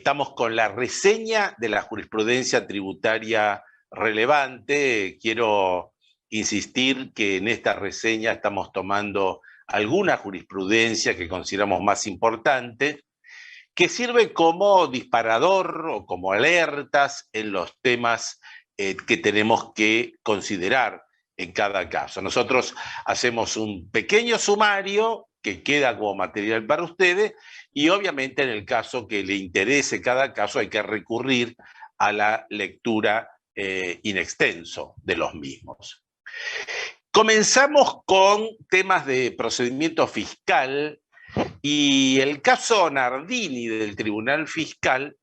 Estamos con la reseña de la jurisprudencia tributaria relevante. Quiero insistir que en esta reseña estamos tomando alguna jurisprudencia que consideramos más importante, que sirve como disparador o como alertas en los temas que tenemos que considerar en cada caso. Nosotros hacemos un pequeño sumario que queda como material para ustedes y obviamente en el caso que le interese cada caso hay que recurrir a la lectura in extenso de los mismos. Comenzamos con temas de procedimiento fiscal y el caso Nardini del Tribunal Fiscal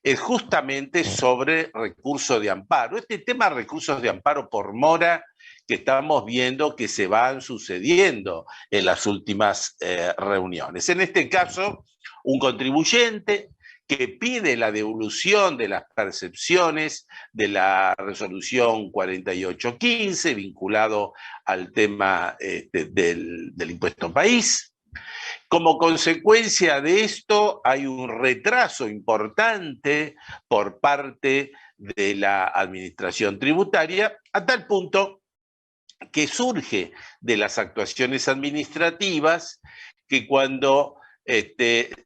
es justamente sobre recurso de amparo. Este tema de recursos de amparo por mora que estamos viendo que se van sucediendo en las últimas reuniones. En este caso, un contribuyente que pide la devolución de las percepciones de la resolución 4815 vinculado al tema del impuesto país. Como consecuencia de esto, hay un retraso importante por parte de la administración tributaria, a tal punto que surge de las actuaciones administrativas que cuando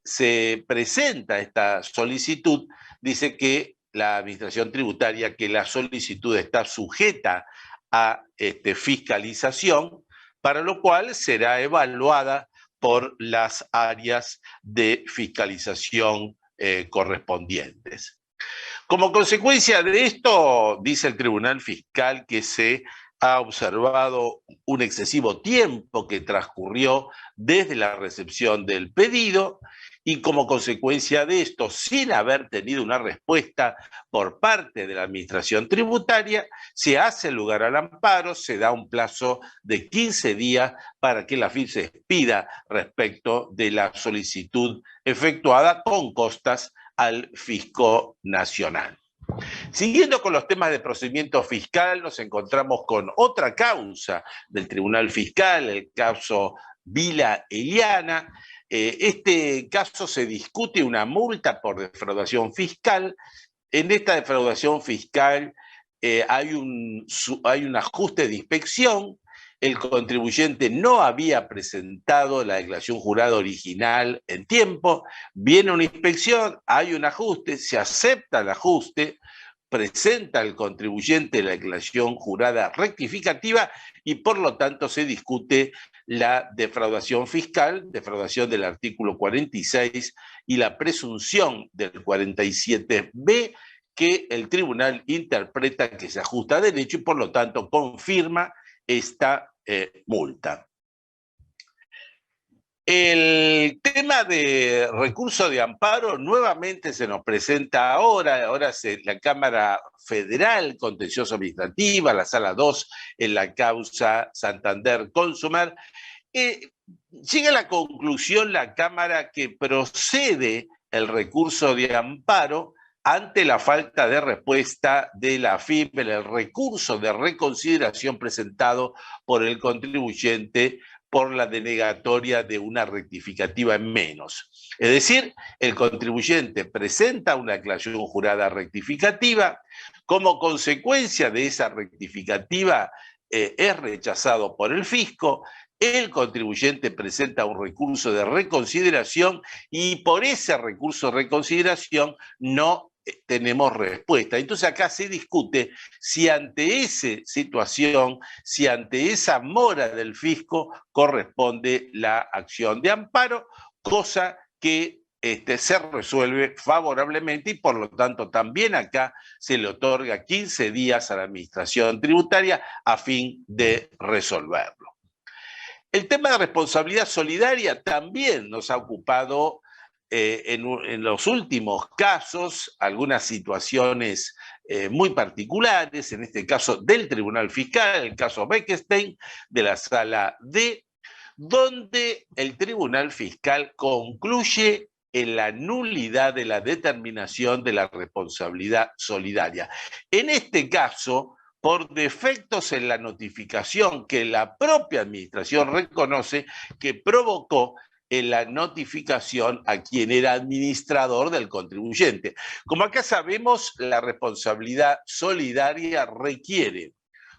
se presenta esta solicitud, dice que la administración tributaria, que la solicitud está sujeta a fiscalización, para lo cual será evaluada por las áreas de fiscalización correspondientes. Como consecuencia de esto, dice el Tribunal Fiscal que se ha observado un excesivo tiempo que transcurrió desde la recepción del pedido y como consecuencia de esto, sin haber tenido una respuesta por parte de la administración tributaria, se hace lugar al amparo, se da un plazo de 15 días para que la AFIP se expida respecto de la solicitud efectuada con costas al Fisco Nacional. Siguiendo con los temas de procedimiento fiscal, nos encontramos con otra causa del Tribunal Fiscal, el caso Vila Eliana. Este caso se discute una multa por defraudación fiscal. En esta defraudación fiscal hay un ajuste de inspección. El contribuyente no había presentado la declaración jurada original en tiempo, viene una inspección, hay un ajuste, se acepta el ajuste, presenta el contribuyente la declaración jurada rectificativa y por lo tanto se discute la defraudación fiscal, defraudación del artículo 46 y la presunción del 47b que el tribunal interpreta que se ajusta a derecho y por lo tanto confirma esta multa. El tema de recurso de amparo nuevamente se nos presenta ahora la Cámara Federal Contencioso Administrativa, la Sala 2 en la causa Santander Consumer, llega a la conclusión la Cámara que procede el recurso de amparo ante la falta de respuesta de la AFIP en el recurso de reconsideración presentado por el contribuyente por la denegatoria de una rectificativa en menos. Es decir, el contribuyente presenta una declaración jurada rectificativa, como consecuencia de esa rectificativa es rechazado por el fisco, el contribuyente presenta un recurso de reconsideración y por ese recurso de reconsideración no tenemos respuesta. Entonces acá se discute si ante esa situación, si ante esa mora del fisco corresponde la acción de amparo, cosa que se resuelve favorablemente y por lo tanto también acá se le otorga 15 días a la administración tributaria a fin de resolverlo. El tema de responsabilidad solidaria también nos ha ocupado en los últimos casos, algunas situaciones muy particulares, en este caso del Tribunal Fiscal, el caso Bekenstein, de la Sala D, donde el Tribunal Fiscal concluye en la nulidad de la determinación de la responsabilidad solidaria. En este caso, por defectos en la notificación que la propia administración reconoce que provocó en la notificación a quien era administrador del contribuyente. Como acá sabemos, la responsabilidad solidaria requiere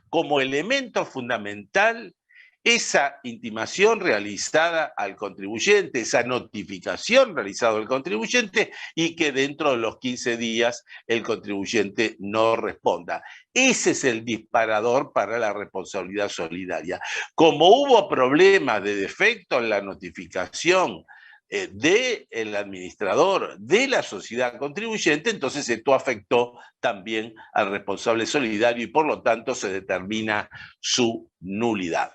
como elemento fundamental esa intimación realizada al contribuyente, esa notificación realizada al contribuyente y que dentro de los 15 días el contribuyente no responda. Ese es el disparador para la responsabilidad solidaria. Como hubo problemas de defecto en la notificación del administrador de la sociedad contribuyente, entonces esto afectó también al responsable solidario y por lo tanto se determina su nulidad.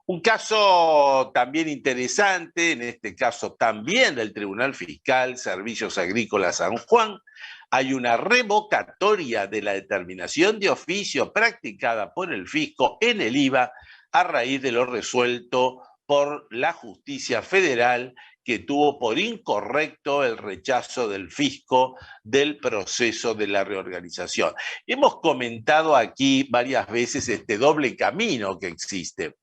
Un caso también interesante, en este caso también del Tribunal Fiscal, Servicios Agrícolas San Juan, hay una revocatoria de la determinación de oficio practicada por el fisco en el IVA a raíz de lo resuelto por la justicia federal que tuvo por incorrecto el rechazo del fisco del proceso de la reorganización. Hemos comentado aquí varias veces este doble camino que existe,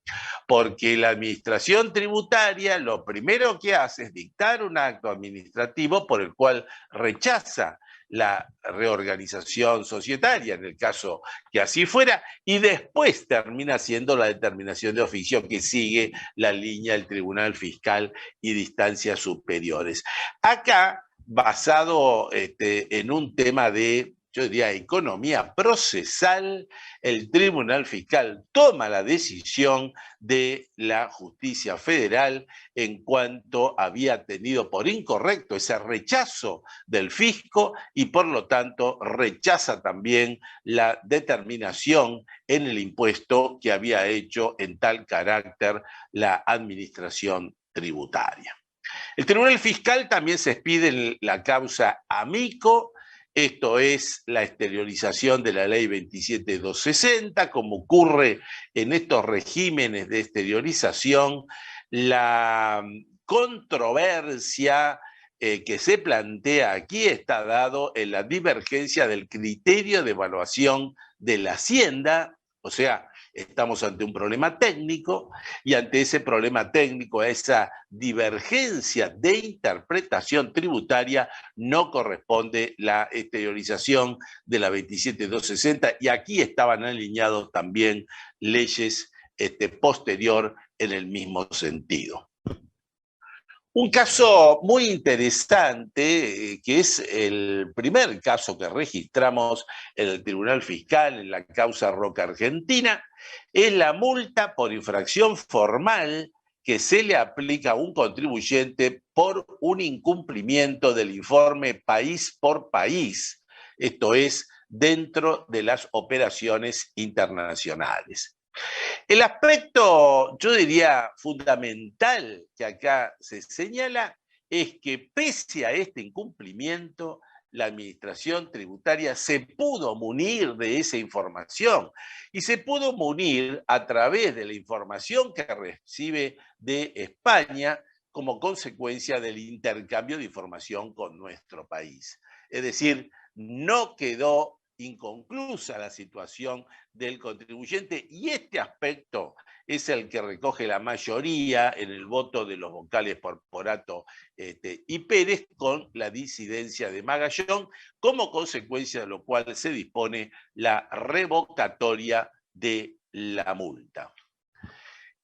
porque la administración tributaria lo primero que hace es dictar un acto administrativo por el cual rechaza la reorganización societaria, en el caso que así fuera, y después termina siendo la determinación de oficio que sigue la línea del Tribunal Fiscal y de instancias superiores. Acá, basado en un tema de, yo diría, economía procesal, el Tribunal Fiscal toma la decisión de la justicia federal en cuanto había tenido por incorrecto ese rechazo del fisco y por lo tanto rechaza también la determinación en el impuesto que había hecho en tal carácter la administración tributaria. El Tribunal Fiscal también se expide en la causa Amico, esto es la exteriorización de la ley 27260, como ocurre en estos regímenes de exteriorización, la controversia que se plantea aquí está dado en la divergencia del criterio de evaluación de la Hacienda, o sea, estamos ante un problema técnico y ante ese problema técnico, a esa divergencia de interpretación tributaria, no corresponde la exteriorización de la 27260 y aquí estaban alineados también leyes posterior en el mismo sentido. Un caso muy interesante, que es el primer caso que registramos en el Tribunal Fiscal, en la causa Roca Argentina, es la multa por infracción formal que se le aplica a un contribuyente por un incumplimiento del informe país por país, esto es, dentro de las operaciones internacionales. El aspecto, yo diría, fundamental que acá se señala es que pese a este incumplimiento, la administración tributaria se pudo munir de esa información y se pudo munir a través de la información que recibe de España como consecuencia del intercambio de información con nuestro país. Es decir, no quedó inconclusa la situación del contribuyente y este aspecto es el que recoge la mayoría en el voto de los vocales por Porato y Pérez con la disidencia de Magallón, como consecuencia de lo cual se dispone la revocatoria de la multa.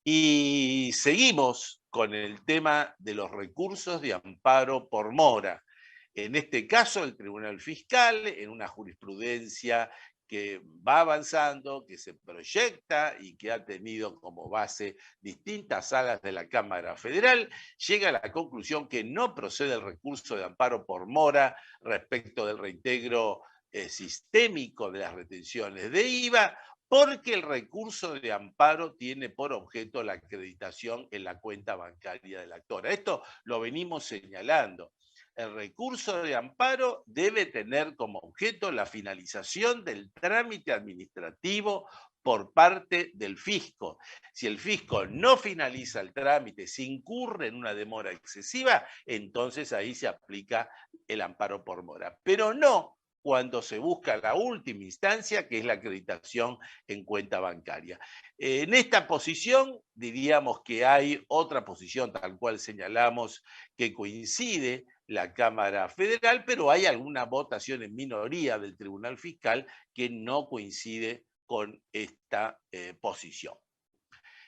Y seguimos con el tema de los recursos de amparo por mora. En este caso, el Tribunal Fiscal, en una jurisprudencia que va avanzando, que se proyecta y que ha tenido como base distintas salas de la Cámara Federal, llega a la conclusión que no procede el recurso de amparo por mora respecto del reintegro sistémico de las retenciones de IVA, porque el recurso de amparo tiene por objeto la acreditación en la cuenta bancaria del actor. Esto lo venimos señalando. El recurso de amparo debe tener como objeto la finalización del trámite administrativo por parte del fisco. Si el fisco no finaliza el trámite, se incurre en una demora excesiva, entonces ahí se aplica el amparo por mora. Pero no cuando se busca la última instancia, que es la acreditación en cuenta bancaria. En esta posición, diríamos que hay otra posición, tal cual señalamos, que coincide la Cámara Federal, pero hay alguna votación en minoría del Tribunal Fiscal que no coincide con esta posición.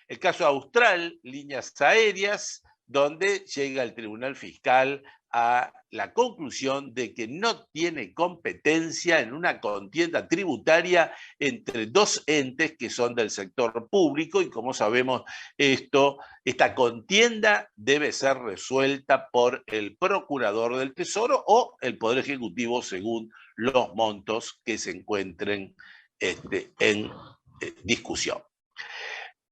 El caso austral, líneas aéreas, donde llega el Tribunal Fiscal a la conclusión de que no tiene competencia en una contienda tributaria entre dos entes que son del sector público y como sabemos esta contienda debe ser resuelta por el Procurador del Tesoro o el Poder Ejecutivo según los montos que se encuentren en discusión.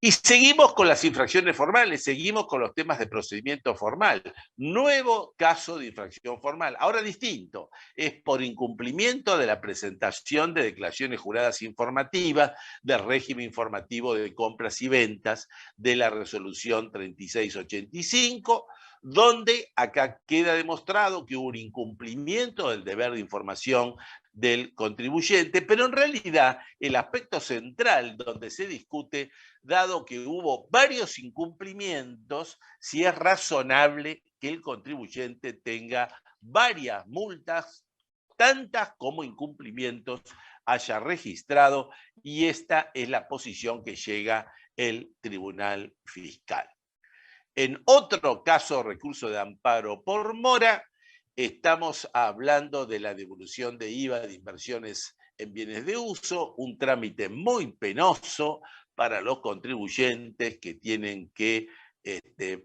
Y seguimos con las infracciones formales, seguimos con los temas de procedimiento formal. Nuevo caso de infracción formal, ahora distinto, es por incumplimiento de la presentación de declaraciones juradas informativas del régimen informativo de compras y ventas de la resolución 3685, donde acá queda demostrado que hubo un incumplimiento del deber de información del contribuyente, pero en realidad el aspecto central donde se discute, dado que hubo varios incumplimientos, si es razonable que el contribuyente tenga varias multas, tantas como incumplimientos haya registrado, y esta es la posición que llega el Tribunal Fiscal. En otro caso, recurso de amparo por mora, estamos hablando de la devolución de IVA de inversiones en bienes de uso, un trámite muy penoso para los contribuyentes que tienen que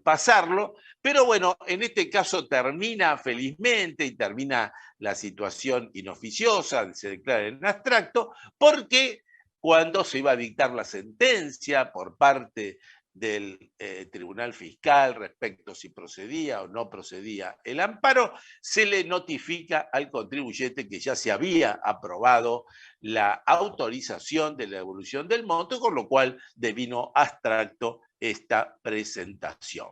pasarlo, pero bueno, en este caso termina felizmente y termina la situación inoficiosa, se declara en abstracto, porque cuando se iba a dictar la sentencia por parte del Tribunal Fiscal respecto si procedía o no procedía el amparo, se le notifica al contribuyente que ya se había aprobado la autorización de la devolución del monto, con lo cual devino abstracto esta presentación.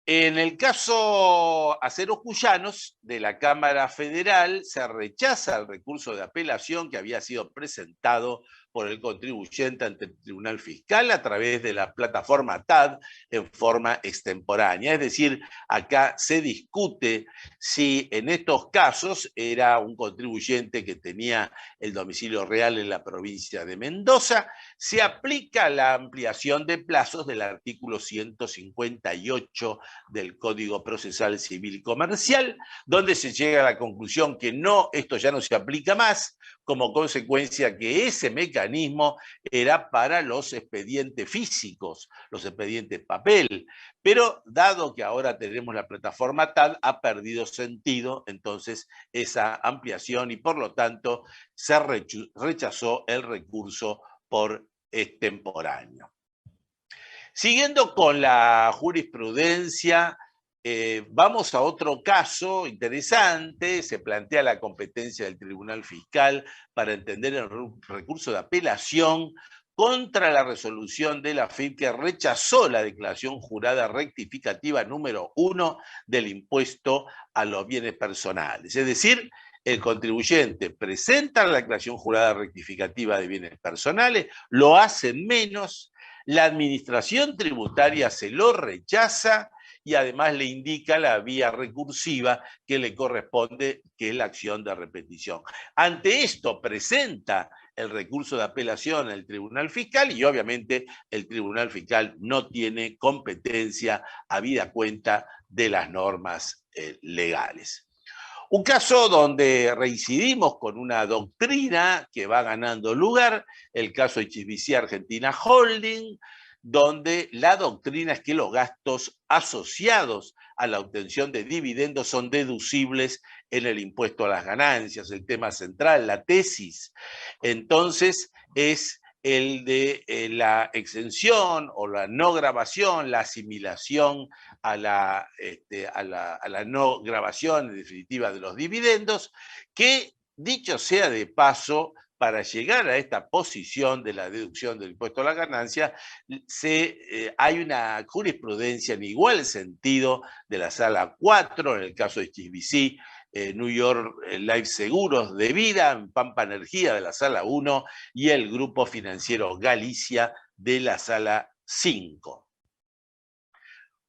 En el caso Aceros Cuyanos de la Cámara Federal se rechaza el recurso de apelación que había sido presentado por el contribuyente ante el Tribunal Fiscal a través de la plataforma TAD en forma extemporánea. Es decir, acá se discute si en estos casos era un contribuyente que tenía el domicilio real en la provincia de Mendoza, se aplica la ampliación de plazos del artículo 158 del Código Procesal Civil y Comercial, donde se llega a la conclusión que no, esto ya no se aplica más, como consecuencia que ese mecanismo era para los expedientes físicos, los expedientes papel, pero dado que ahora tenemos la plataforma TAD, ha perdido sentido entonces esa ampliación y por lo tanto se rechazó el recurso por extemporáneo. Siguiendo con la jurisprudencia, vamos a otro caso interesante. Se plantea la competencia del Tribunal Fiscal para entender el recurso de apelación contra la resolución de la AFIP que rechazó la declaración jurada rectificativa número 1 del impuesto a los bienes personales. Es decir, el contribuyente presenta la declaración jurada rectificativa de bienes personales, lo hace menos, la administración tributaria se lo rechaza y además le indica la vía recursiva que le corresponde, que es la acción de repetición. Ante esto presenta el recurso de apelación al Tribunal Fiscal y obviamente el Tribunal Fiscal no tiene competencia habida cuenta de las normas legales. Un caso donde reincidimos con una doctrina que va ganando lugar, el caso HSBC Argentina Holding, donde la doctrina es que los gastos asociados a la obtención de dividendos son deducibles en el impuesto a las ganancias, el tema central, la tesis. Entonces es el de la exención o la no grabación, la asimilación a la no grabación, en definitiva, de los dividendos, que, dicho sea de paso, para llegar a esta posición de la deducción del impuesto a la ganancia, hay una jurisprudencia en igual sentido de la Sala 4, en el caso de HSBC, New York Life Seguros de Vida, Pampa Energía de la Sala 1 y el Grupo Financiero Galicia de la Sala 5.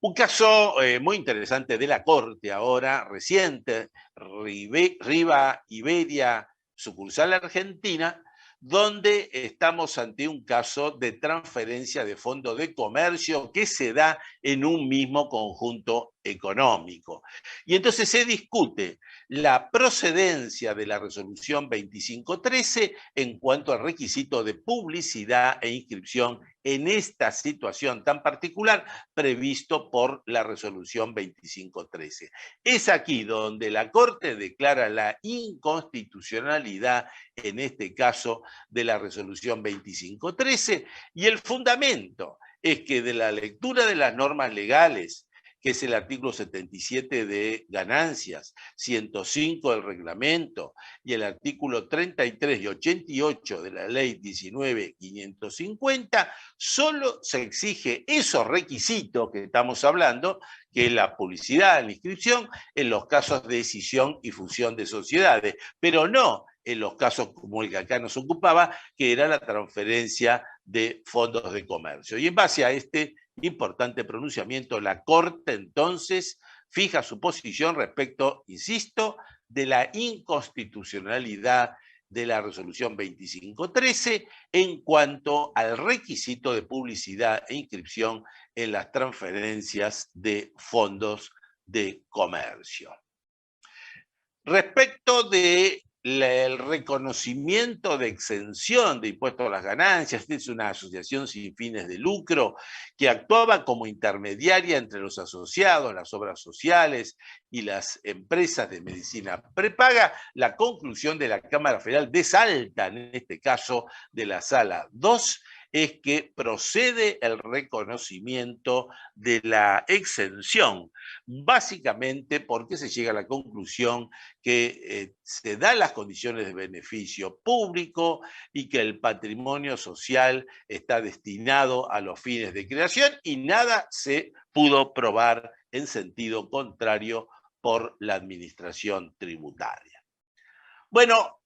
Un caso muy interesante de la Corte ahora, reciente, Riva Iberia, sucursal Argentina, donde estamos ante un caso de transferencia de fondos de comercio que se da en un mismo conjunto económico. Y entonces se discute la procedencia de la resolución 2513 en cuanto al requisito de publicidad e inscripción en esta situación tan particular previsto por la resolución 2513. Es aquí donde la Corte declara la inconstitucionalidad, en este caso, de la resolución 2513, y el fundamento es que de la lectura de las normas legales, que es el artículo 77 de ganancias, 105 del reglamento y el artículo 33 y 88 de la ley 19.550, solo se exige esos requisitos que estamos hablando, que es la publicidad, la inscripción, en los casos de escisión y fusión de sociedades, pero no en los casos como el que acá nos ocupaba, que era la transferencia de fondos de comercio. Y en base a este importante pronunciamiento, la Corte entonces fija su posición respecto, insisto, de la inconstitucionalidad de la resolución 2513 en cuanto al requisito de publicidad e inscripción en las transferencias de fondos de comercio. Respecto de el reconocimiento de exención de impuestos a las ganancias, esta es una asociación sin fines de lucro que actuaba como intermediaria entre los asociados, las obras sociales y las empresas de medicina prepaga. La conclusión de la Cámara Federal de Salta, en este caso de la Sala 2, es que procede el reconocimiento de la exención, básicamente porque se llega a la conclusión que se dan las condiciones de beneficio público y que el patrimonio social está destinado a los fines de creación y nada se pudo probar en sentido contrario por la administración tributaria. Bueno,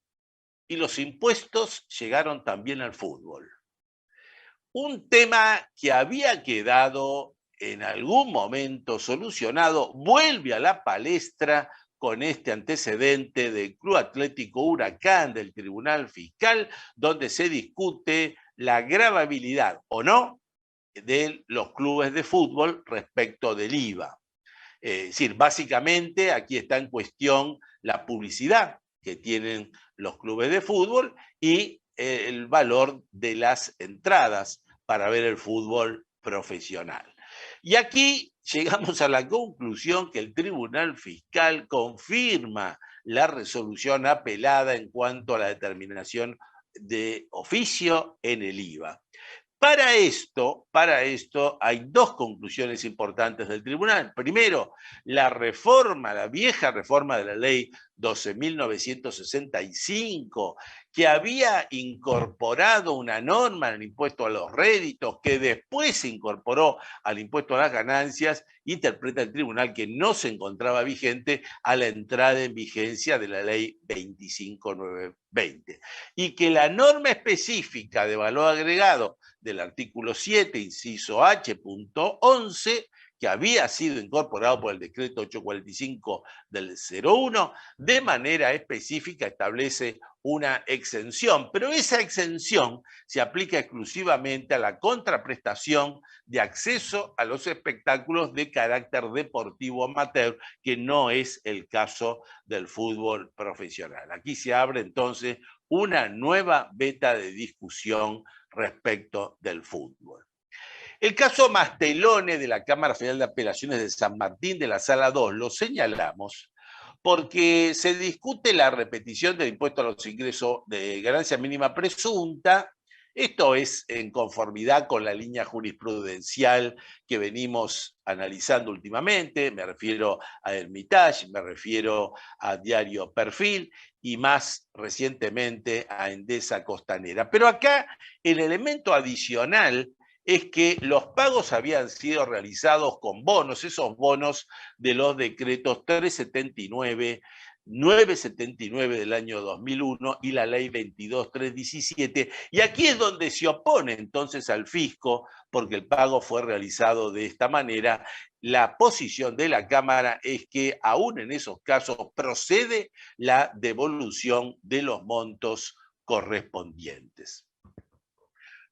y los impuestos llegaron también al fútbol. Un tema que había quedado en algún momento solucionado vuelve a la palestra con este antecedente del Club Atlético Huracán del Tribunal Fiscal, donde se discute la gravabilidad o no de los clubes de fútbol respecto del IVA. Es decir, básicamente aquí está en cuestión la publicidad que tienen los clubes de fútbol y el valor de las entradas para ver el fútbol profesional. Y aquí llegamos a la conclusión que el Tribunal Fiscal confirma la resolución apelada en cuanto a la determinación de oficio en el IVA. Para esto hay dos conclusiones importantes del tribunal. Primero, la vieja reforma de la ley 12.965, que había incorporado una norma en el impuesto a los réditos, que después se incorporó al impuesto a las ganancias, interpreta el tribunal que no se encontraba vigente a la entrada en vigencia de la ley 25.920. Y que la norma específica de valor agregado del artículo 7, inciso H.11, que había sido incorporado por el decreto 845 del 01, de manera específica establece una exención, pero esa exención se aplica exclusivamente a la contraprestación de acceso a los espectáculos de carácter deportivo amateur, que no es el caso del fútbol profesional. Aquí se abre entonces una nueva veta de discusión respecto del fútbol. El caso Mastelone de la Cámara Federal de Apelaciones de San Martín de la Sala 2 lo señalamos porque se discute la repetición del impuesto a los ingresos de ganancia mínima presunta. Esto es en conformidad con la línea jurisprudencial que venimos analizando últimamente, me refiero a Hermitage, me refiero a Diario Perfil y más recientemente a Endesa Costanera. Pero acá el elemento adicional es que los pagos habían sido realizados con bonos, esos bonos de los decretos 379 979 del año 2001 y la ley 22317, y aquí es donde se opone entonces al fisco, porque el pago fue realizado de esta manera. La posición de la Cámara es que aún en esos casos procede la devolución de los montos correspondientes.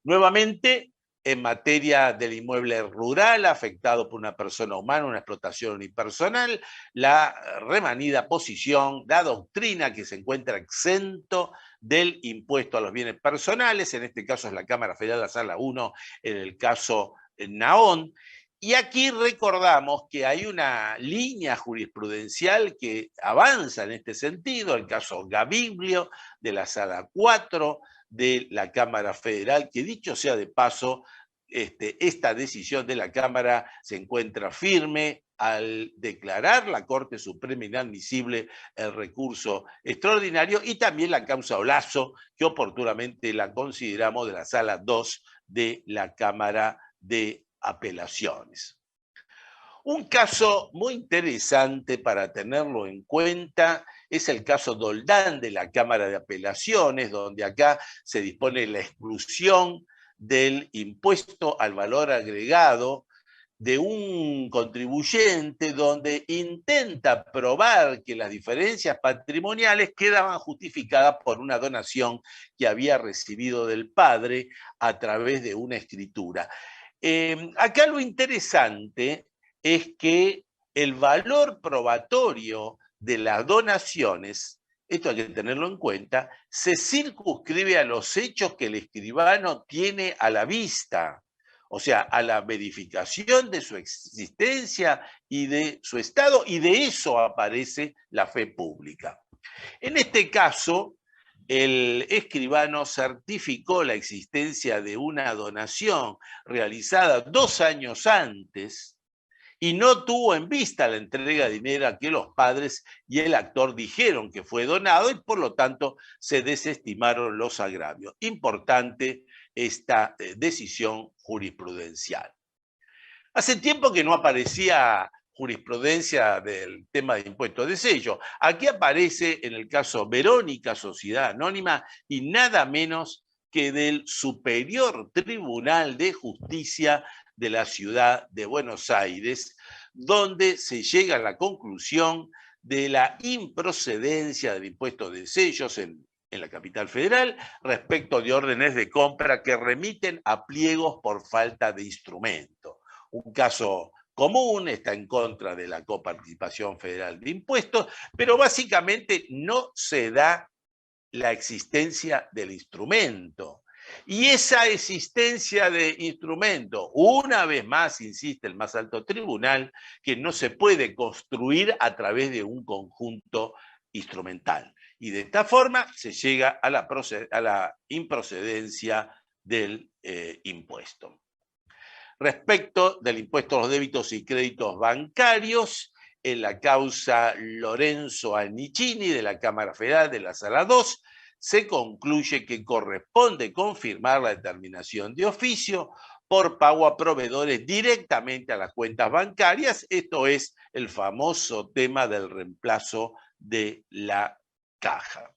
Nuevamente, en materia del inmueble rural afectado por una persona humana, una explotación unipersonal, la remanida posición, la doctrina que se encuentra exento del impuesto a los bienes personales, en este caso es la Cámara Federal, la Sala 1, en el caso Naón. Y aquí recordamos que hay una línea jurisprudencial que avanza en este sentido, el caso Gaviglio de la Sala 4, de la Cámara Federal, que dicho sea de paso, esta decisión de la Cámara se encuentra firme al declarar la Corte Suprema inadmisible el recurso extraordinario y también la causa Olazo, que oportunamente la consideramos de la Sala 2 de la Cámara de Apelaciones. Un caso muy interesante para tenerlo en cuenta es el caso Doldán de la Cámara de Apelaciones, donde acá se dispone la exclusión del impuesto al valor agregado de un contribuyente donde intenta probar que las diferencias patrimoniales quedaban justificadas por una donación que había recibido del padre a través de una escritura. Acá lo interesante es que el valor probatorio de las donaciones, esto hay que tenerlo en cuenta, se circunscribe a los hechos que el escribano tiene a la vista, o sea, a la verificación de su existencia y de su estado, y de eso aparece la fe pública. En este caso, el escribano certificó la existencia de una donación realizada 2 años antes, y no tuvo en vista la entrega de dinero que los padres y el actor dijeron que fue donado y por lo tanto se desestimaron los agravios. Importante esta decisión jurisprudencial. Hace tiempo que no aparecía jurisprudencia del tema de impuestos de sello. Aquí aparece en el caso Verónica, Sociedad Anónima, y nada menos que del Superior Tribunal de Justicia de la Ciudad de Buenos Aires, donde se llega a la conclusión de la improcedencia del impuesto de sellos en la capital federal respecto de órdenes de compra que remiten a pliegos por falta de instrumento. Un caso común, está en contra de la coparticipación federal de impuestos, pero básicamente no se da la existencia del instrumento. Y esa existencia de instrumento, una vez más, insiste el más alto tribunal, que no se puede construir a través de un conjunto instrumental. Y de esta forma se llega a la improcedencia del impuesto. Respecto del impuesto a los débitos y créditos bancarios, en la causa Lorenzo Annicini de la Cámara Federal de la Sala 2, se concluye que corresponde confirmar la determinación de oficio por pago a proveedores directamente a las cuentas bancarias. Esto es el famoso tema del reemplazo de la caja.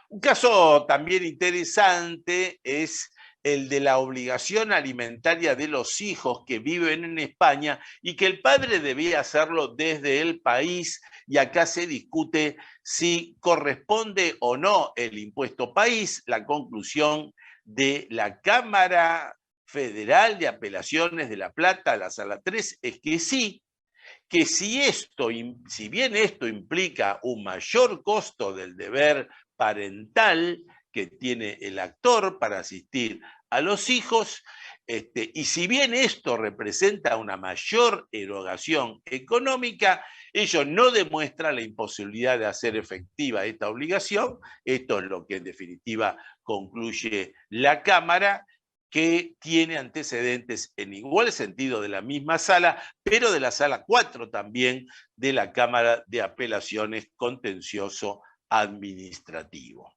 Un caso también interesante es el de la obligación alimentaria de los hijos que viven en España y que el padre debía hacerlo desde el país, y acá se discute si corresponde o no el impuesto país. La conclusión de la Cámara Federal de Apelaciones de La Plata, la Sala 3, es que sí, que si bien esto implica un mayor costo del deber parental que tiene el actor para asistir a los hijos, y si bien esto representa una mayor erogación económica, ello no demuestra la imposibilidad de hacer efectiva esta obligación. Esto es lo que en definitiva concluye la Cámara, que tiene antecedentes en igual sentido de la misma sala, pero de la Sala 4 también de la Cámara de Apelaciones Contencioso Administrativo.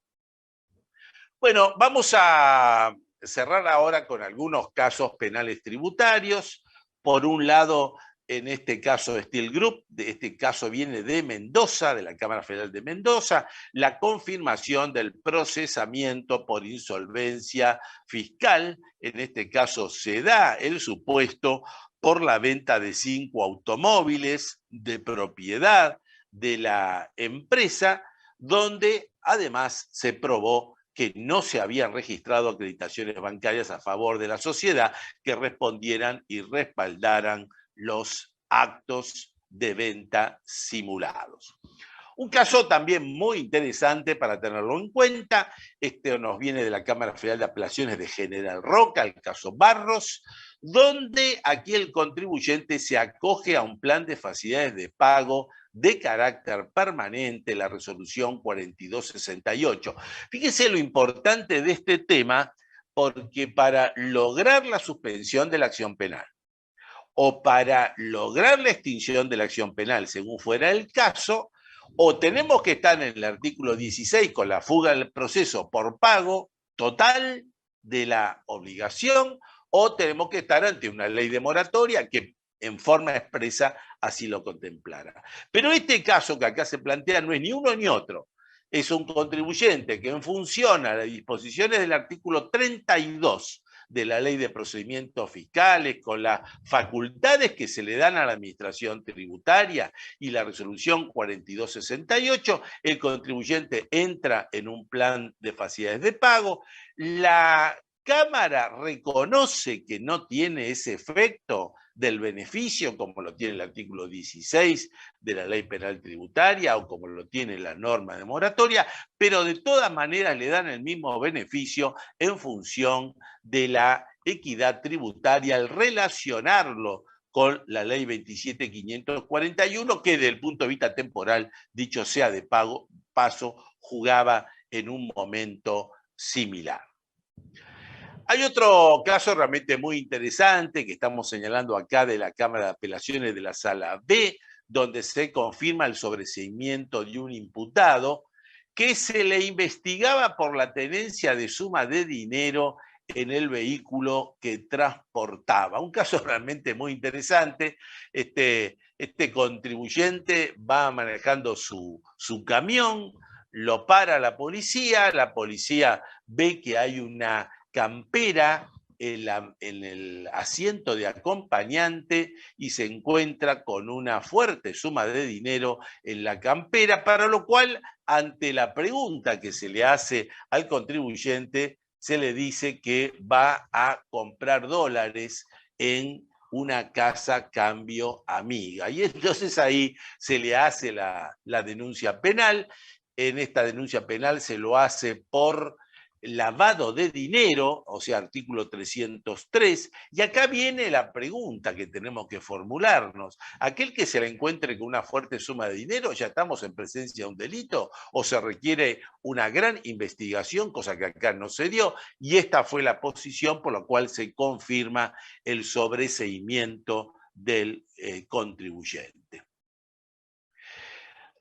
Bueno, vamos a cerrar ahora con algunos casos penales tributarios. Por un lado, en este caso Steel Group, este caso viene de Mendoza, de la Cámara Federal de Mendoza, la confirmación del procesamiento por insolvencia fiscal, en este caso se da el supuesto por la venta de 5 automóviles de propiedad de la empresa, donde además se probó que no se habían registrado acreditaciones bancarias a favor de la sociedad que respondieran y respaldaran los actos de venta simulados. Un caso también muy interesante para tenerlo en cuenta, este nos viene de la Cámara Federal de Apelaciones de General Roca, el caso Barros, donde aquí el contribuyente se acoge a un plan de facilidades de pago de carácter permanente, la resolución 4268. Fíjese lo importante de este tema, porque para lograr la suspensión de la acción penal o para lograr la extinción de la acción penal, según fuera el caso, o tenemos que estar en el artículo 16 con la fuga del proceso por pago total de la obligación, o tenemos que estar ante una ley de moratoria que en forma expresa así lo contemplara. Pero este caso que acá se plantea no es ni uno ni otro. Es un contribuyente que en función a las disposiciones del artículo 32 de la Ley de Procedimientos Fiscales, con las facultades que se le dan a la Administración Tributaria y la resolución 4268, el contribuyente entra en un plan de facilidades de pago. La Cámara reconoce que no tiene ese efecto del beneficio, como lo tiene el artículo 16 de la Ley Penal Tributaria o como lo tiene la norma de moratoria, pero de todas maneras le dan el mismo beneficio en función de la equidad tributaria al relacionarlo con la Ley 27.541, que desde el punto de vista temporal, dicho sea de paso, jugaba en un momento similar. Hay otro caso realmente muy interesante que estamos señalando acá de la Cámara de Apelaciones de la Sala B, donde se confirma el sobreseimiento de un imputado que se le investigaba por la tenencia de suma de dinero en el vehículo que transportaba. Un caso realmente muy interesante. Este contribuyente va manejando su camión, lo para la policía ve que hay una campera en el asiento de acompañante y se encuentra con una fuerte suma de dinero en la campera, para lo cual, ante la pregunta que se le hace al contribuyente, se le dice que va a comprar dólares en una casa cambio amiga. Y entonces ahí se le hace la denuncia penal. En esta denuncia penal se lo hace por lavado de dinero, o sea, artículo 303, y acá viene la pregunta que tenemos que formularnos. ¿Aquel que se le encuentre con una fuerte suma de dinero, ya estamos en presencia de un delito, o se requiere una gran investigación, cosa que acá no se dio, y esta fue la posición por la cual se confirma el sobreseimiento del contribuyente.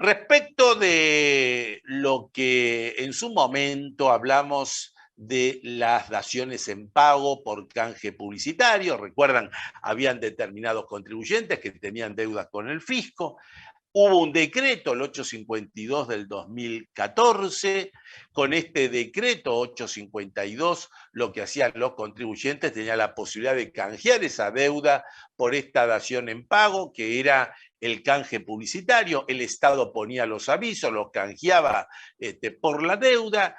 Respecto de lo que en su momento hablamos de las daciones en pago por canje publicitario, recuerdan, habían determinados contribuyentes que tenían deudas con el fisco. Hubo un decreto, el 852 del 2014. Con este decreto 852, lo que hacían los contribuyentes tenían la posibilidad de canjear esa deuda por esta dación en pago, que era el canje publicitario. El Estado ponía los avisos, los canjeaba por la deuda.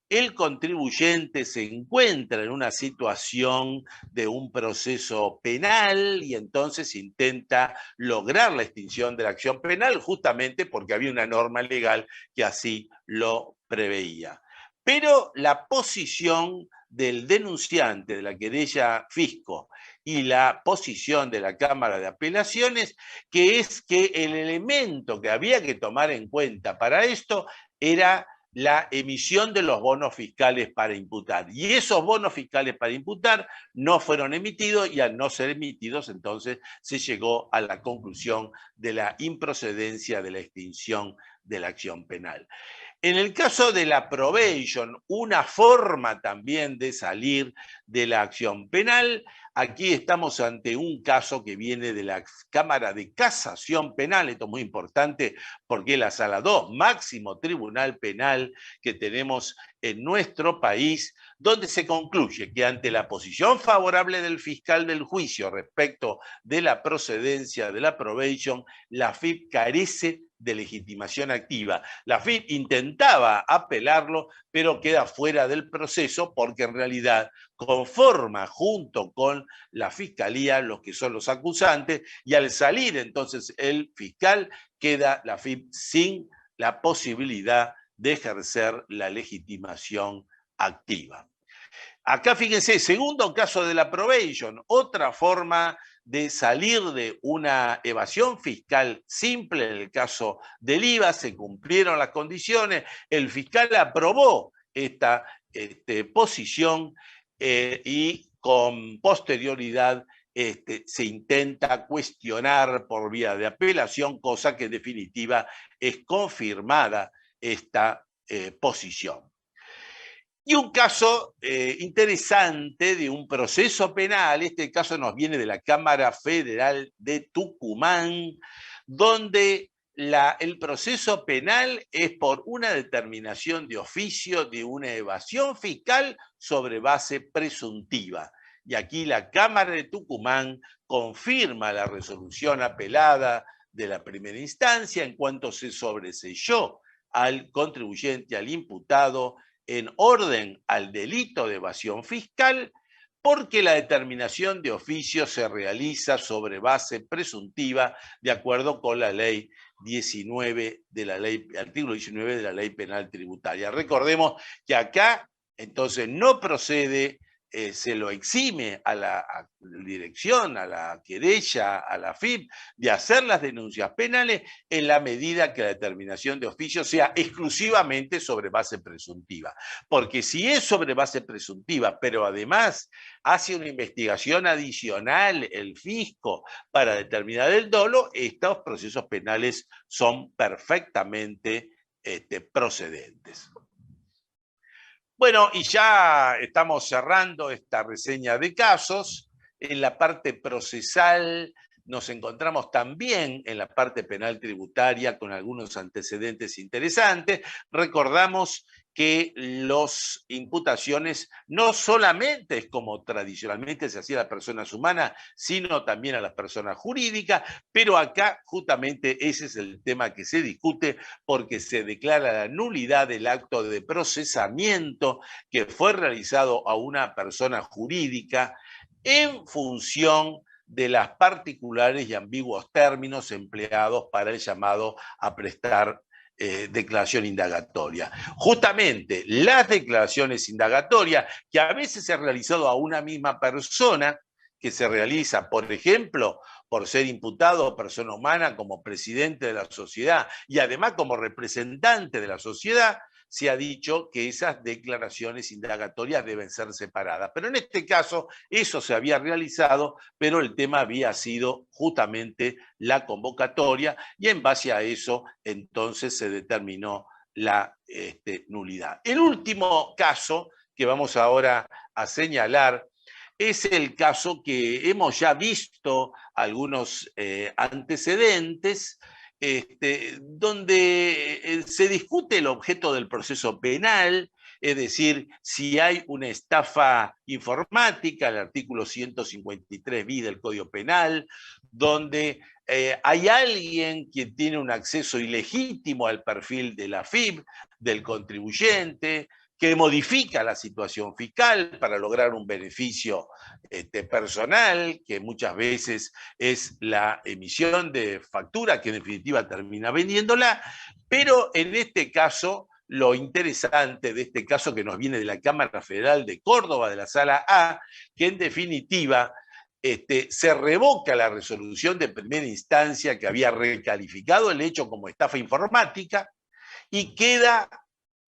El contribuyente se encuentra en una situación de un proceso penal y entonces intenta lograr la extinción de la acción penal justamente porque había una norma legal que así lo preveía. Pero la posición del denunciante de la querella fisco y la posición de la Cámara de Apelaciones, que es que el elemento que había que tomar en cuenta para esto era la emisión de los bonos fiscales para imputar. Y esos bonos fiscales para imputar no fueron emitidos, y al no ser emitidos, entonces se llegó a la conclusión de la improcedencia de la extinción de la acción penal. En el caso de la probation, una forma también de salir de la acción penal, aquí estamos ante un caso que viene de la Cámara de Casación Penal, esto es muy importante porque es la Sala 2, máximo tribunal penal que tenemos en nuestro país, donde se concluye que ante la posición favorable del fiscal del juicio respecto de la procedencia de la probation, la FIP carece de legitimación activa. La FIP intentaba apelarlo, pero queda fuera del proceso porque en realidad conforma junto con la Fiscalía los que son los acusantes, y al salir entonces el fiscal, queda la FIP sin la posibilidad de ejercer la legitimación activa. Acá fíjense, segundo caso de la probation, otra forma de salir de una evasión fiscal simple. En el caso del IVA se cumplieron las condiciones, el fiscal aprobó esta posición y con posterioridad se intenta cuestionar por vía de apelación, cosa que en definitiva es confirmada esta posición. Y un caso interesante de un proceso penal, este caso nos viene de la Cámara Federal de Tucumán, donde el proceso penal es por una determinación de oficio de una evasión fiscal sobre base presuntiva. Y aquí la Cámara de Tucumán confirma la resolución apelada de la primera instancia en cuanto se sobreseyó al contribuyente, al imputado, en orden al delito de evasión fiscal, porque la determinación de oficio se realiza sobre base presuntiva de acuerdo con la ley 19 de la ley, artículo 19 de la ley penal tributaria. Recordemos que acá entonces no procede, se lo exime a la dirección, a la querella, a la FIP, de hacer las denuncias penales en la medida que la determinación de oficio sea exclusivamente sobre base presuntiva. Porque si es sobre base presuntiva, pero además hace una investigación adicional el fisco para determinar el dolo, estos procesos penales son perfectamente procedentes. Bueno, y ya estamos cerrando esta reseña de casos. En la parte procesal nos encontramos también en la parte penal tributaria con algunos antecedentes interesantes. Recordamos que las imputaciones no solamente es como tradicionalmente se hacía a las personas humanas, sino también a las personas jurídicas, pero acá justamente ese es el tema que se discute porque se declara la nulidad del acto de procesamiento que fue realizado a una persona jurídica en función de las particulares y ambiguos términos empleados para el llamado a prestar declaración indagatoria. Justamente las declaraciones indagatorias que a veces se han realizado a una misma persona, que se realiza, por ejemplo, por ser imputado o persona humana como presidente de la sociedad y además como representante de la sociedad, se ha dicho que esas declaraciones indagatorias deben ser separadas. Pero en este caso eso se había realizado, pero el tema había sido justamente la convocatoria y en base a eso entonces se determinó la nulidad. El último caso que vamos ahora a señalar es el caso que hemos ya visto algunos antecedentes, donde se discute el objeto del proceso penal, es decir, si hay una estafa informática, el artículo 153 bis del Código Penal, donde hay alguien que tiene un acceso ilegítimo al perfil de la FIP, del contribuyente, que modifica la situación fiscal para lograr un beneficio personal, que muchas veces es la emisión de factura, que en definitiva termina vendiéndola, pero en este caso, lo interesante de este caso que nos viene de la Cámara Federal de Córdoba, de la Sala A, que en definitiva se revoca la resolución de primera instancia que había recalificado el hecho como estafa informática y queda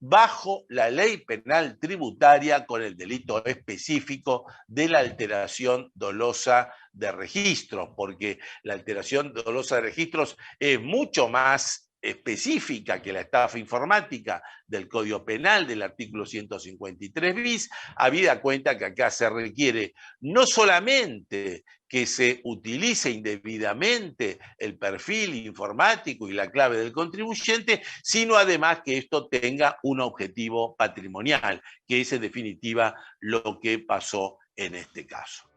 bajo la ley penal tributaria con el delito específico de la alteración dolosa de registros, porque la alteración dolosa de registros es mucho más específica que la estafa informática del Código Penal del artículo 153 bis, habida cuenta que acá se requiere no solamente que se utilice indebidamente el perfil informático y la clave del contribuyente, sino además que esto tenga un objetivo patrimonial, que es en definitiva lo que pasó en este caso.